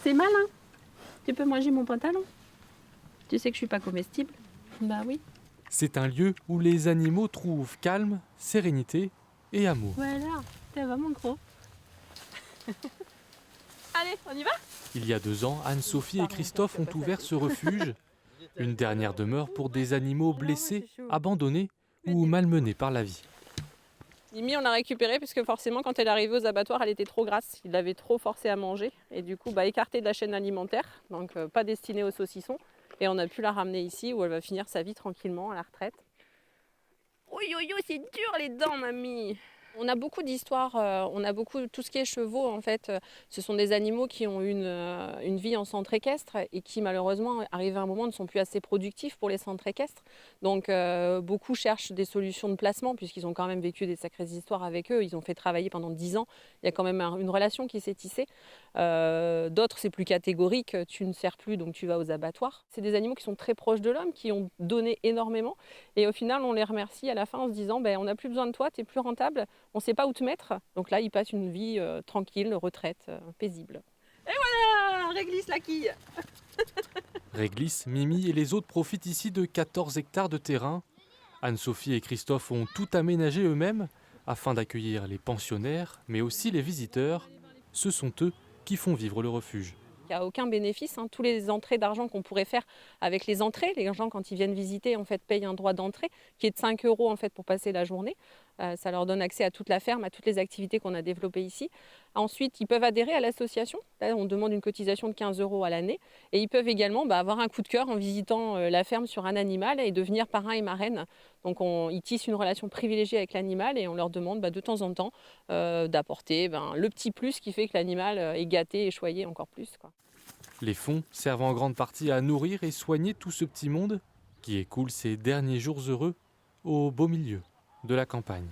C'est malin. Tu peux manger mon pantalon. Tu sais que je suis pas comestible. Bah oui. C'est un lieu où les animaux trouvent calme, sérénité et amour. Voilà, t'es vraiment gros. Allez, on y va? Il y a 2 ans, Anne-Sophie et Christophe ont ouvert ce refuge, une dernière demeure pour des animaux blessés, abandonnés ou malmenés par la vie. Mimi, on l'a récupérée puisque forcément, quand elle est arrivée aux abattoirs, elle était trop grasse. Il l'avait trop forcée à manger et du coup, écartée de la chaîne alimentaire, donc pas destinée aux saucissons. Et on a pu la ramener ici où elle va finir sa vie tranquillement à la retraite. Oh yo yo, c'est dur les dents, mamie! On a beaucoup d'histoires, on a beaucoup tout ce qui est chevaux en fait. Ce sont des animaux qui ont une vie en centre équestre et qui malheureusement, arrivé à un moment, ne sont plus assez productifs pour les centres équestres. Donc beaucoup cherchent des solutions de placement puisqu'ils ont quand même vécu des sacrées histoires avec eux. Ils ont fait travailler pendant 10 ans. Il y a quand même une relation qui s'est tissée. D'autres, c'est plus catégorique. Tu ne sers plus, donc tu vas aux abattoirs. C'est des animaux qui sont très proches de l'homme, qui ont donné énormément. Et au final, on les remercie à la fin en se disant on n'a plus besoin de toi, tu es plus rentable. On ne sait pas où te mettre. Donc là, ils passent une vie tranquille, retraite, paisible. Et voilà, réglisse la quille. Réglisse, Mimi et les autres profitent ici de 14 hectares de terrain. Anne-Sophie et Christophe ont tout aménagé eux-mêmes afin d'accueillir les pensionnaires, mais aussi les visiteurs. Ce sont eux qui font vivre le refuge. Il n'y a aucun bénéfice. Tous les entrées d'argent qu'on pourrait faire avec les entrées, les gens quand ils viennent visiter en fait, payent un droit d'entrée qui est de 5 € en fait, pour passer la journée. Ça leur donne accès à toute la ferme, à toutes les activités qu'on a développées ici. Ensuite, ils peuvent adhérer à l'association. Là, on demande une cotisation de 15 € à l'année. Et ils peuvent également avoir un coup de cœur en visitant la ferme sur un animal et devenir parrain et marraine. Donc ils tissent une relation privilégiée avec l'animal et on leur demande de temps en temps d'apporter le petit plus qui fait que l'animal est gâté et choyé encore plus, quoi. Les fonds servent en grande partie à nourrir et soigner tout ce petit monde qui écoule ses derniers jours heureux au beau milieu de la campagne.